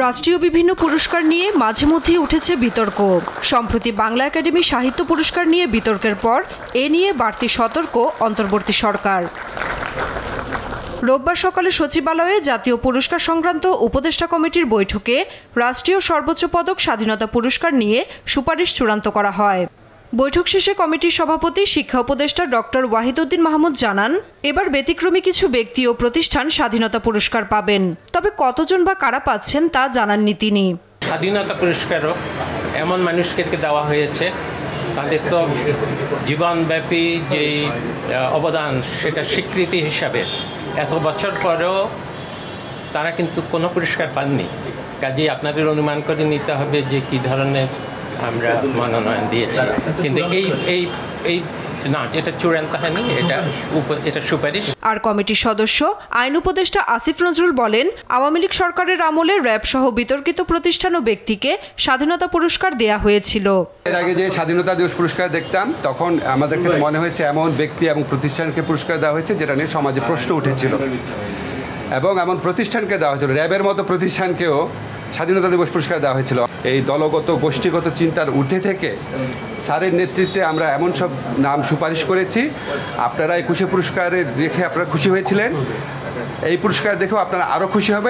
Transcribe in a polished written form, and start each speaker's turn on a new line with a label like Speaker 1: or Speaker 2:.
Speaker 1: রাষ্ট্রীয় বিভিন্ন পুরস্কার নিয়ে মাঝে মধ্যেই উঠেছে বিতর্ক। সম্প্রতি বাংলা একাডেমি সাহিত্য পুরস্কার নিয়ে বিতর্কের পর এ নিয়ে বাড়তি সতর্ক অন্তর্বর্তী সরকার। রোববার সকালে সচিবালয়ে জাতীয় পুরস্কার সংক্রান্ত উপদেষ্টা কমিটির বৈঠকে রাষ্ট্রীয় সর্বোচ্চ পদক স্বাধীনতা পুরস্কার নিয়ে সুপারিশ চূড়ান্ত করা হয়। বৈঠক শেষে কমিটির সভাপতি শিক্ষা উপদেষ্টা ডক্টর ওয়াহিদউদ্দিন মাহমুদ জানান, এবার ব্যতিক্রমী কিছু ব্যক্তি ও প্রতিষ্ঠান স্বাধীনতা পুরস্কার পাবেন, তবে কতজন বা কারা পাচ্ছেন তা জানাননি তিনি।
Speaker 2: স্বাধীনতা পুরস্কারও এমন মানুষকে দেওয়া হয়েছে তাদের তো জীবনব্যাপী যেই অবদান সেটা স্বীকৃতি হিসাবে এত বছর পরেও তারা কিন্তু কোনো পুরস্কার পাননি। কাজেই আপনাদের অনুমান করে নিতে হবে যে কী ধরনের আমরা মনোনয়ন দিয়েছি। কিন্তু এই না, এটা চূড়ান্ত হয়নি, এটা সুপারিশ।
Speaker 1: আর কমিটির সদস্য আইন উপদেষ্টা আসিফ নজরুল বলেন, আওয়ামী লীগ সরকারের আমলে র্যাব সহ বিতর্কিত প্রতিষ্ঠান ও ব্যক্তিকে স্বাধীনতা পুরস্কার দেয়া হয়েছিল।
Speaker 3: এর আগে যে স্বাধীনতা দিবস পুরস্কার দেখতাম তখন আমাদের কাছে মনে হয়েছে এমন ব্যক্তি এবং প্রতিষ্ঠানকে পুরস্কার দেওয়া হয়েছে যেটা নিয়ে সমাজে প্রশ্ন উঠেছিল, এবং এমন প্রতিষ্ঠানকে দেওয়া হয়েছিল, র্যাবের মতো প্রতিষ্ঠানকেও স্বাধীনতা দিবস পুরস্কার দেওয়া হয়েছিল। এই দলগত গোষ্ঠীগত চিন্তার ঊর্ধ্বে থেকে স্যারের নেতৃত্বে আমরা এমন সব নাম সুপারিশ করেছি। আপনারা 21 পুরস্কারে দেখে আপনারা খুশি হয়েছিলেন, এই পুরস্কার দেখেও আপনারা আরও খুশি হবে।